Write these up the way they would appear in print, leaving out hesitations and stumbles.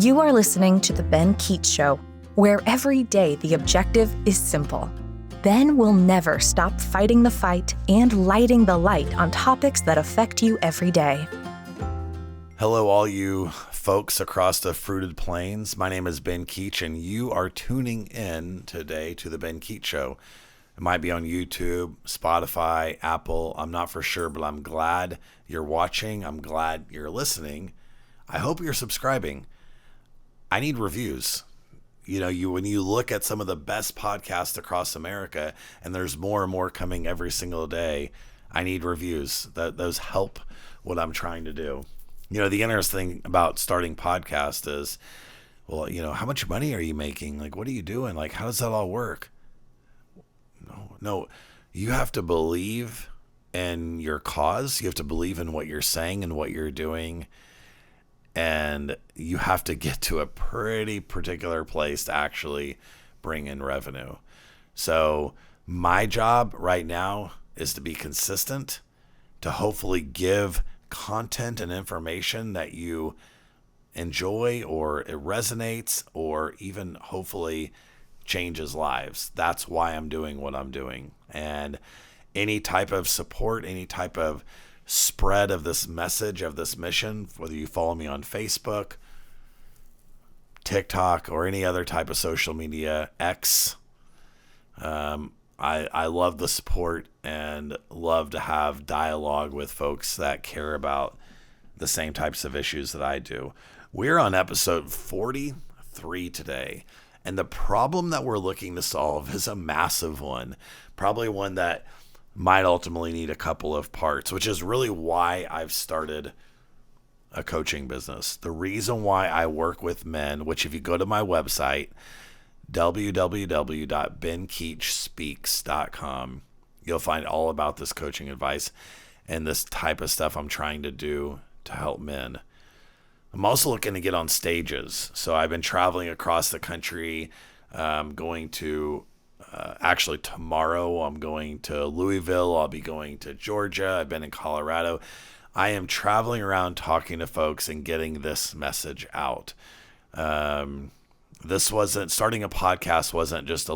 You are listening to The Ben Keech Show, where every day the objective is simple. Ben will never stop fighting the fight and lighting the light on topics that affect you every day. Hello, all you folks across the fruited plains. My name is Ben Keech, and you are tuning in today to The Ben Keech Show. It might be on YouTube, Spotify, Apple. I'm not for sure, but I'm glad you're watching. I'm glad you're listening. I hope you're subscribing. I need reviews. When you look at some of the best podcasts across America, and there's more and more coming every single day, I need reviews. Those help what I'm trying to do. The interesting thing about starting podcast is, how much money are you making? Like, what are you doing? Like, how does that all work? No, you have to believe in your cause. You have to believe in what you're saying and what you're doing. And you have to get to a pretty particular place to actually bring in revenue. So my job right now is to be consistent, to hopefully give content and information that you enjoy or it resonates or even hopefully changes lives. That's why I'm doing what I'm doing. And any type of support, any type of spread of this message, of this mission, whether you follow me on Facebook, TikTok, or any other type of social media, X, I love the support and love to have dialogue with folks that care about the same types of issues that I do. We're on episode 43 today, and the problem that we're looking to solve is a massive one, probably one that might ultimately need a couple of parts, which is really why I've started a coaching business. The reason why I work with men, which if you go to my website, www.benkeechspeaks.com, you'll find all about this coaching advice and this type of stuff I'm trying to do to help men. I'm also looking to get on stages. So I've been traveling across the country, going to actually tomorrow I'm going to Louisville. I'll be going to Georgia. I've been in Colorado. I am traveling around talking to folks and getting this message out. Starting a podcast wasn't just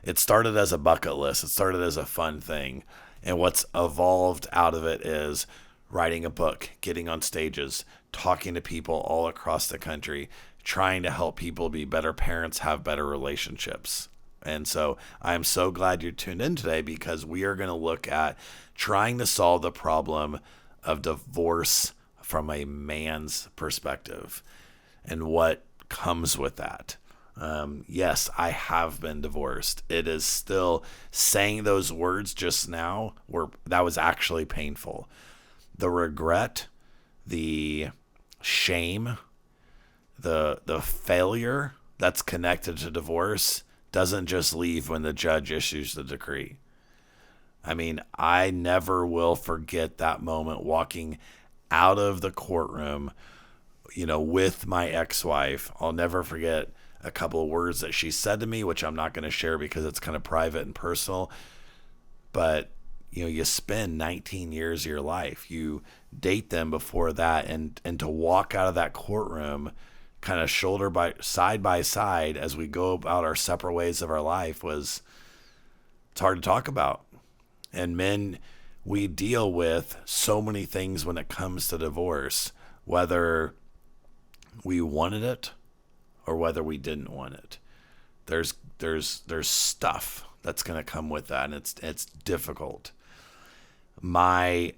it started as a bucket list. It started as a fun thing. And what's evolved out of it is writing a book, getting on stages, talking to people all across the country, trying to help people be better parents, have better relationships. And so I am so glad you're tuned in today because we are going to look at trying to solve the problem of divorce from a man's perspective and what comes with that. Yes, I have been divorced. It is still saying those words just now that was actually painful. The regret, the shame, the failure that's connected to divorce doesn't just leave when the judge issues the decree. I mean, I never will forget that moment walking out of the courtroom, with my ex-wife. I'll never forget a couple of words that she said to me, which I'm not going to share because it's kind of private and personal. But, you spend 19 years of your life. You date them before that. And to walk out of that courtroom kind of side by side as we go about our separate ways of our life it's hard to talk about. And men, we deal with so many things when it comes to divorce, whether we wanted it or whether we didn't want it. There's stuff that's going to come with that, and it's difficult. I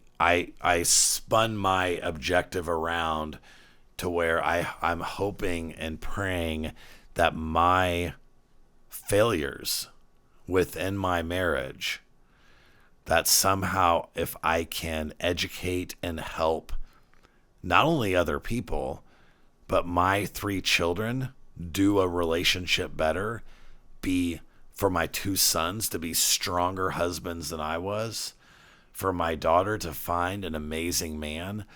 spun my objective around to where I'm hoping and praying that my failures within my marriage, that somehow if I can educate and help not only other people, but my 3 children do a relationship better, be for my 2 sons to be stronger husbands than I was, for my daughter to find an amazing man,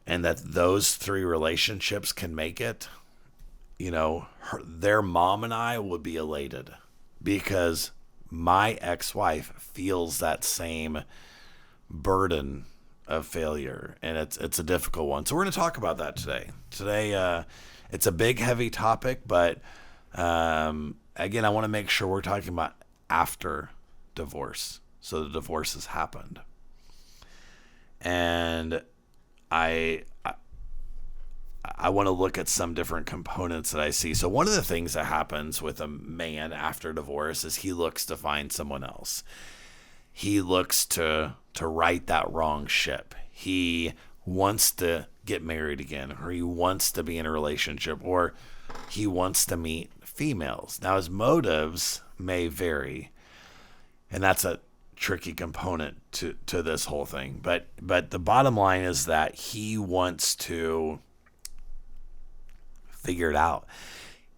and that those 3 relationships can make it, their mom and I would be elated because my ex-wife feels that same burden of failure, and it's a difficult one. So we're going to talk about that today. It's a big, heavy topic, but again, I want to make sure we're talking about after divorce. So the divorce has happened, and I want to look at some different components that I see. So one of the things that happens with a man after divorce is he looks to find someone else. He looks to right that wrong ship. He wants to get married again, or he wants to be in a relationship, or he wants to meet females. Now, his motives may vary, and that's a tricky component to this whole thing. But the bottom line is that he wants to figure it out.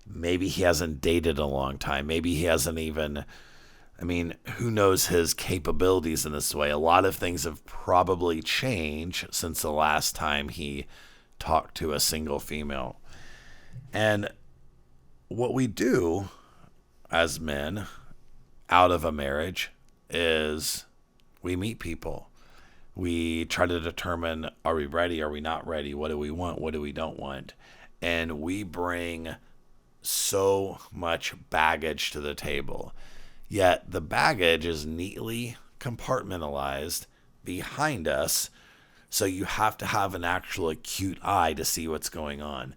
Maybe he hasn't dated a long time. Maybe he hasn't even, who knows his capabilities in this way? A lot of things have probably changed since the last time he talked to a single female. And what we do as men out of a marriage is we meet people. We try to determine, are we ready? Are we not ready? What do we want? What do we don't want? And we bring so much baggage to the table. Yet the baggage is neatly compartmentalized behind us. So you have to have an actual acute eye to see what's going on.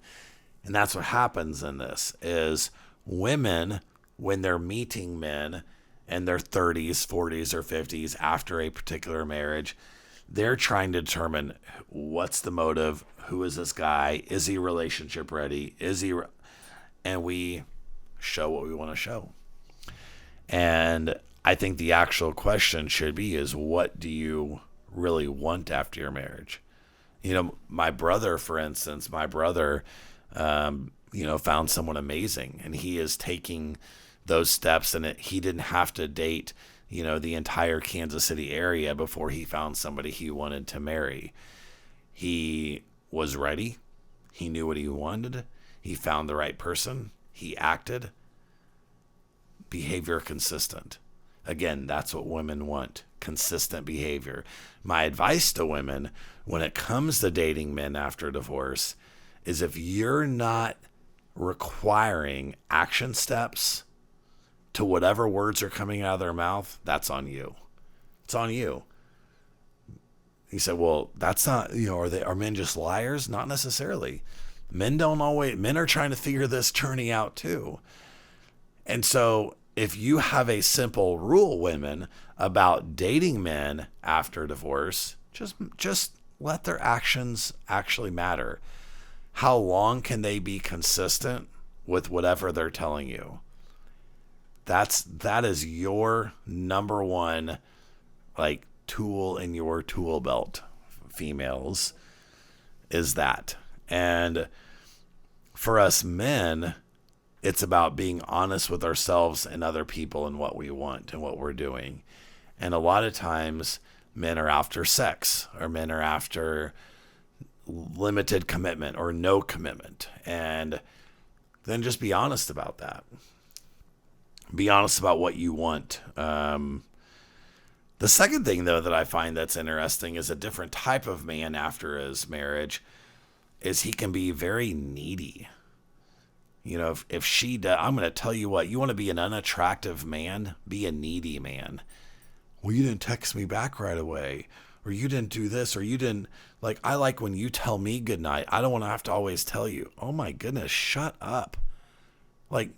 And that's what happens in this is women, when they're meeting men in their 30s, 40s, or 50s after a particular marriage, they're trying to determine what's the motive, who is this guy, is he relationship ready, and we show what we want to show. And I think the actual question should be is, what do you really want after your marriage? My brother, for instance, found someone amazing, and he is taking those steps, and he didn't have to date, the entire Kansas City area before he found somebody he wanted to marry. He was ready. He knew what he wanted. He found the right person. He acted. Behavior consistent. Again, that's what women want. Consistent behavior. My advice to women when it comes to dating men after divorce is if you're not requiring action steps to whatever words are coming out of their mouth, that's on you. It's on you. He said, well, that's not, are men just liars? Not necessarily. Men are trying to figure this journey out too. And so if you have a simple rule, women, about dating men after divorce, just let their actions actually matter. How long can they be consistent with whatever they're telling you? That is your number one tool in your tool belt, females, is that. And for us men, it's about being honest with ourselves and other people and what we want and what we're doing. And a lot of times men are after sex, or men are after limited commitment or no commitment. And then just be honest about that. Be honest about what you want. The second thing, though, that I find that's interesting is a different type of man after his marriage is he can be very needy. If she does, I'm going to tell you what, you want to be an unattractive man, be a needy man. Well, you didn't text me back right away, or you didn't do this, or you didn't, I like when you tell me goodnight. I don't want to have to always tell you. Oh my goodness, shut up.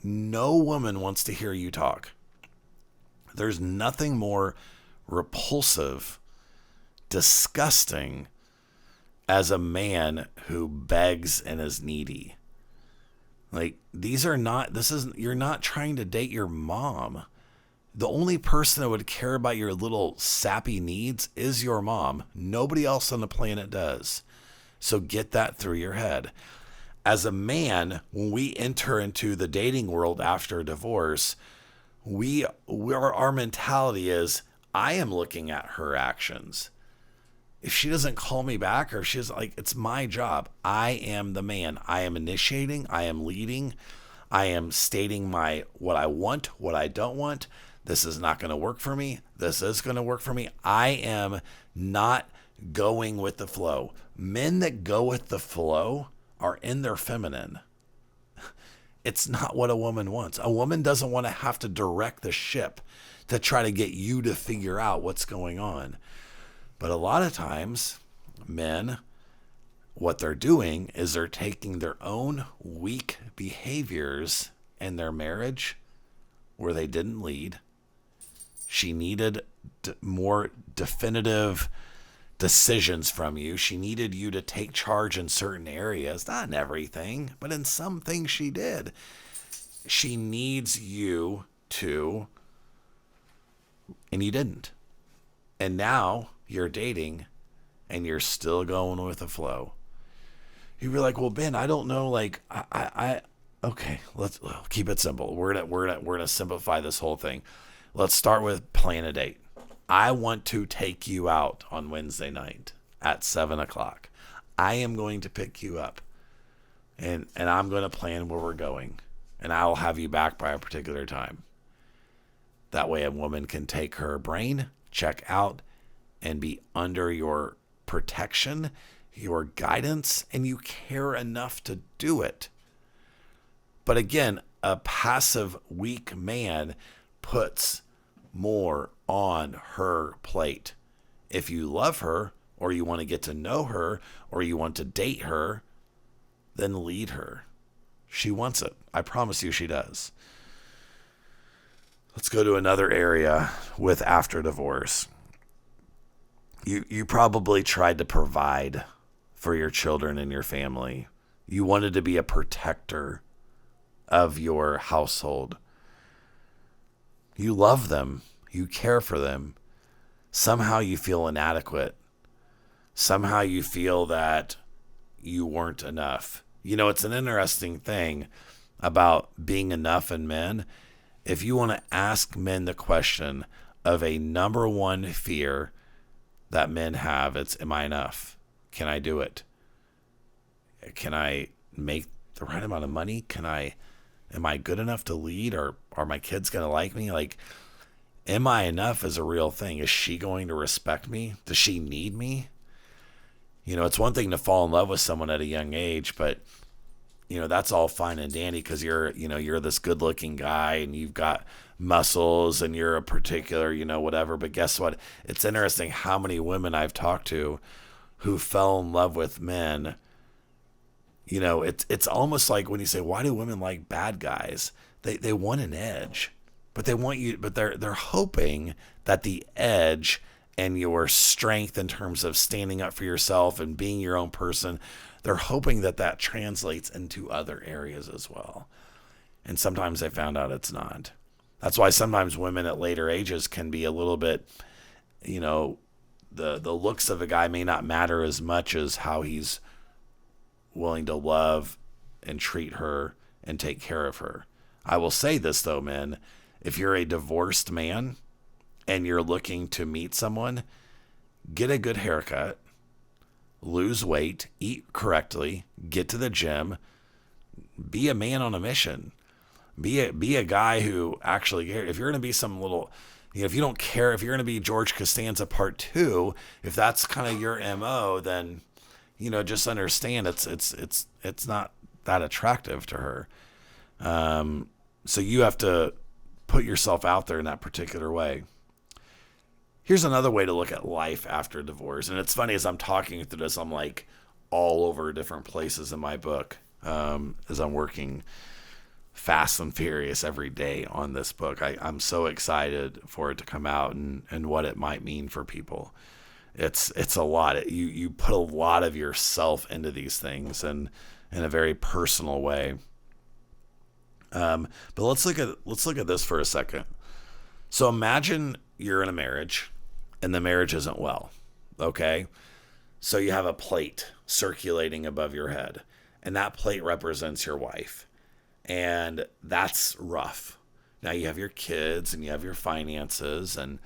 No woman wants to hear you talk. There's nothing more repulsive, disgusting as a man who begs and is needy. You're not trying to date your mom. The only person that would care about your little sappy needs is your mom. Nobody else on the planet does. So get that through your head. As a man, when we enter into the dating world after divorce, our mentality is, I am looking at her actions. If she doesn't call me back, or she's it's my job. I am the man. I am initiating. I am leading. I am stating what I want, what I don't want. This is not going to work for me. This is going to work for me. I am not going with the flow. Men that go with the flow are in their feminine. It's not what a woman wants. A woman doesn't want to have to direct the ship to try to get you to figure out what's going on. But a lot of times, men, what they're doing is they're taking their own weak behaviors in their marriage where they didn't lead. She needed more definitive decisions from you. She needed you to take charge in certain areas, not in everything, but in some things she did. She needs you to, and you didn't. And now you're dating and you're still going with the flow. You'd be like, well, Ben, I don't know. Like, okay, let's keep it simple. We're gonna simplify this whole thing. Let's start with plan a date. I want to take you out on Wednesday night at 7:00. I am going to pick you up and I'm going to plan where we're going, and I'll have you back by a particular time. That way a woman can take her brain, check out, and be under your protection, your guidance, and you care enough to do it. But again, a passive, weak man puts more on her plate. If you love her, or you want to get to know her, or you want to date her, then lead her. She wants it. I promise you she does. Let's go to another area with after divorce. You probably tried to provide for your children and your family. You wanted to be a protector of your household. You love them. You care for them. Somehow you feel inadequate. Somehow you feel that you weren't enough. You know, it's an interesting thing about being enough in men. If you want to ask men the question of a number one fear that men have, it's, am I enough? Can I do it? Can I make the right amount of money? Am I good enough to lead? Or are my kids going to like me? Like, am I enough is a real thing. Is she going to respect me? Does she need me? You know, it's one thing to fall in love with someone at a young age, but you know, that's all fine and dandy because you're this good looking guy and you've got muscles and you're a particular, whatever. But guess what? It's interesting how many women I've talked to who fell in love with men. You know, it's almost like when you say, why do women like bad guys? They want an edge, but they're hoping that the edge and your strength in terms of standing up for yourself and being your own person, they're hoping that translates into other areas as well. And sometimes they found out it's not. That's why sometimes women at later ages can be a little bit, the looks of a guy may not matter as much as how he's willing to love and treat her and take care of her. I will say this though, men, if you're a divorced man and you're looking to meet someone, get a good haircut, lose weight, eat correctly, get to the gym, be a man on a mission. Be a guy who actually, if you're going to be some little, if you don't care, if you're going to be George Costanza part 2, if that's kind of your MO, then, just understand it's not that attractive to her. So you have to put yourself out there in that particular way. Here's another way to look at life after divorce. And it's funny, as I'm talking through this, I'm like all over different places in my book, as I'm working fast and furious every day on this book. I'm so excited for it to come out and what it might mean for people. It's a lot. You put a lot of yourself into these things and in a very personal way. But let's look at this for a second. So imagine you're in a marriage and the marriage isn't well. Okay. So you have a plate circulating above your head, and that plate represents your wife. And that's rough. Now you have your kids and you have your finances and,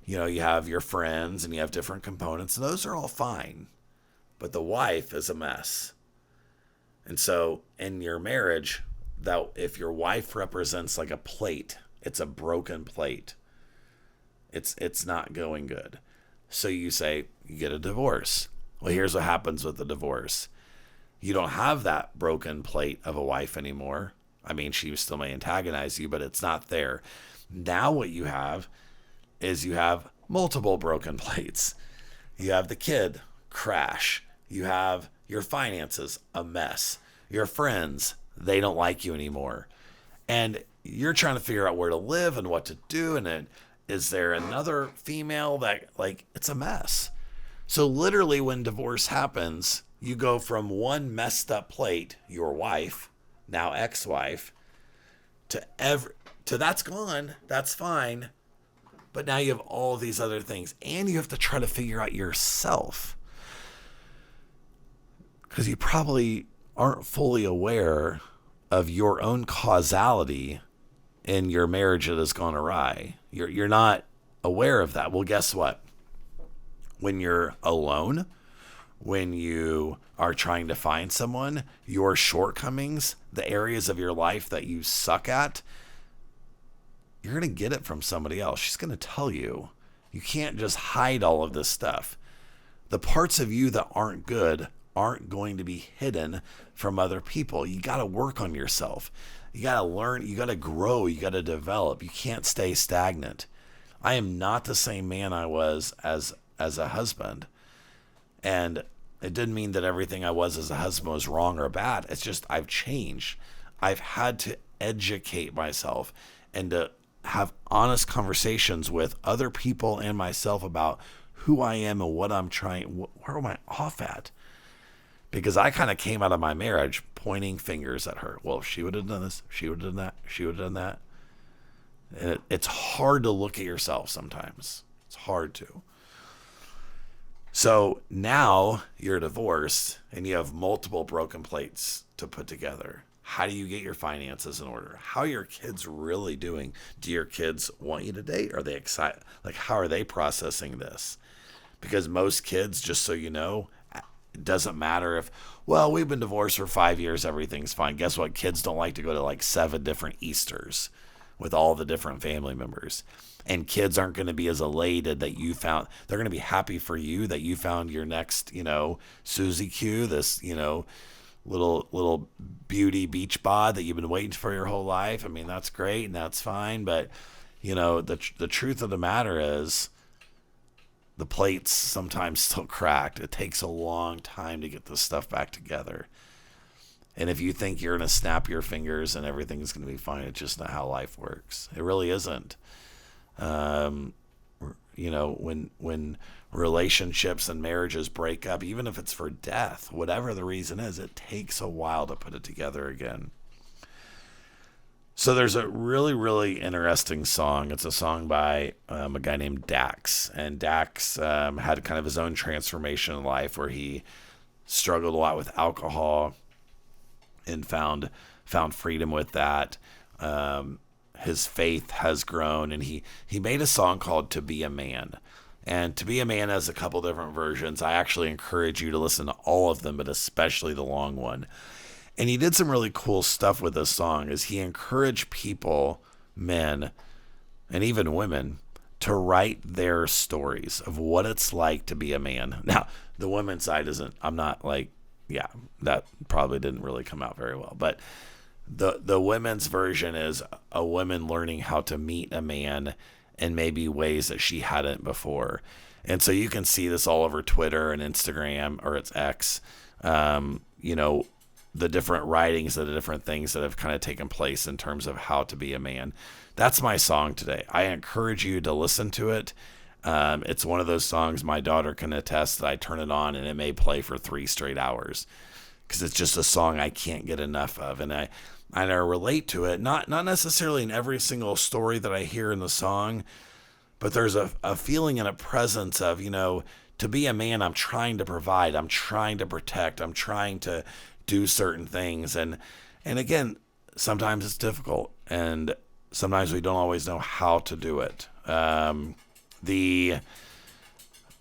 you have your friends and you have different components, and those are all fine. But the wife is a mess. And so in your marriage, that if your wife represents like a plate, it's a broken plate. It's not going good. So you say, you get a divorce. Well, here's what happens with the divorce. You don't have that broken plate of a wife anymore. I mean, she still may antagonize you, but it's not there. Now what you have is you have multiple broken plates. You have the kid crash. You have your finances a mess. Your friends, they don't like you anymore. And you're trying to figure out where to live and what to do. And then is there another female that, like, it's a mess. So literally when divorce happens, you go from one messed up plate, your wife, now ex-wife, to that's gone, that's fine. But now you have all these other things, and you have to try to figure out yourself. Because you probably aren't fully aware of your own causality in your marriage that has gone awry. You're not aware of that. Well, guess what? When you're alone, when you are trying to find someone, your shortcomings, the areas of your life that you suck at, you're going to get it from somebody else. She's going to tell you. You can't just hide all of this stuff. The parts of you that aren't good aren't going to be hidden from other people. You got to work on yourself. You got to learn. You got to grow. You got to develop. You can't stay stagnant. I am not the same man I was as a husband. And it didn't mean that everything I was as a husband was wrong or bad. It's just I've changed. I've had to educate myself and to have honest conversations with other people and myself about who I am and what I'm trying, where am I off at? Because I kind of came out of my marriage pointing fingers at her. Well, she would have done this, she would have done that, she would have done that. And it's hard to look at yourself sometimes. It's hard to. So now you're divorced and you have multiple broken plates to put together. How do you get your finances in order? How are your kids really doing? Do your kids want you to date? Are they excited? Like, how are they processing this? Because most kids, just so you know, it doesn't matter if, well, we've been divorced for 5 years, everything's fine. Guess what? Kids don't like to go to like 7 different Easters with all the different family members. And kids aren't going to be as elated that you found, they're going to be happy for you that you found your next, Susie Q, this, little beauty beach bod that you've been waiting for your whole life. I mean, that's great and that's fine. But, the truth of the matter is the plate's sometimes still cracked. It takes a long time to get this stuff back together. And if you think you're going to snap your fingers and everything's going to be fine, it's just not how life works. It really isn't. When relationships and marriages break up, even if it's for death, whatever the reason is, it takes a while to put it together again. So there's a really, really interesting song. It's a song by a guy named Dax. And Dax had kind of his own transformation in life where he struggled a lot with alcohol and found freedom with that. His faith has grown, and he made a song called To Be a Man. And To Be a Man has a couple different versions. I actually encourage you to listen to all of them, but especially the long one. And he did some really cool stuff with this song, is he encouraged people, men, and even women, to write their stories of what it's like to be a man. Now, the women's side that probably didn't really come out very well, but the women's version is a woman learning how to meet a man in maybe ways that she hadn't before. And so you can see this all over Twitter and Instagram, or it's X, the different writings of the different things that have kind of taken place in terms of how to be a man. That's my song today. I encourage you to listen to it. It's one of those songs my daughter can attest that I turn it on and it may play for 3 straight hours because it's just a song I can't get enough of. And I relate to it, not necessarily in every single story that I hear in the song, but there's a feeling and a presence of, to be a man, I'm trying to provide, I'm trying to protect, I'm trying to do certain things. And again, sometimes it's difficult and sometimes we don't always know how to do it. The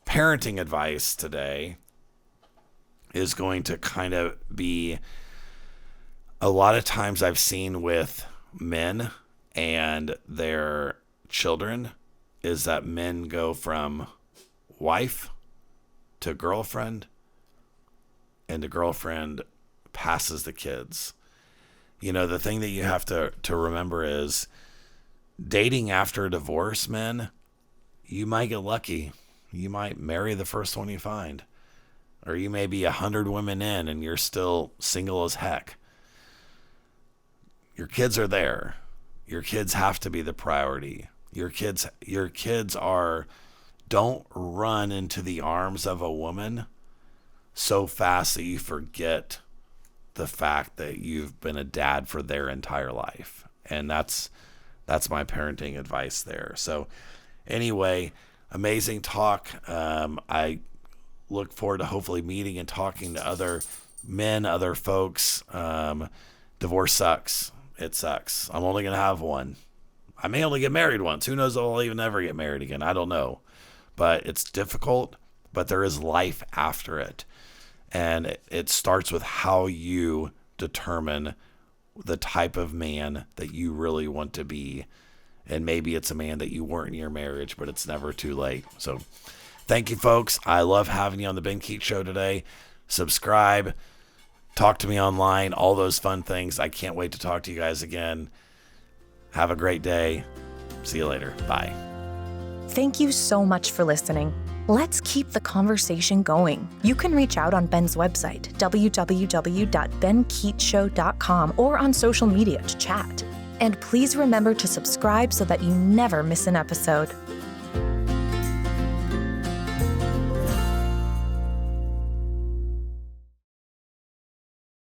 parenting advice today is going to kind of be a lot of times I've seen with men and their children is that men go from wife to girlfriend, and the girlfriend passes the kids. You know, the thing that you have to remember is dating after a divorce, men, you might get lucky. You might marry the first one you find. Or you may be 100 women in and you're still single as heck. Your kids are there. Your kids have to be the priority. Your kids don't run into the arms of a woman so fast that you forget the fact that you've been a dad for their entire life. And that's my parenting advice there. So anyway, amazing talk. I look forward to hopefully meeting and talking to other men, other folks. Divorce sucks. It sucks. I'm only going to have one. I may only get married once. Who knows if I'll even ever get married again. I don't know. But it's difficult, but there is life after it. And it starts with how you determine the type of man that you really want to be. And maybe it's a man that you weren't in your marriage, but it's never too late. So thank you, folks. I love having you on the Ben Keech Show today. Subscribe, talk to me online, all those fun things. I can't wait to talk to you guys again. Have a great day. See you later. Bye. Thank you so much for listening. Let's keep the conversation going. You can reach out on Ben's website, www.benkeechshow.com, or on social media to chat. And please remember to subscribe so that you never miss an episode.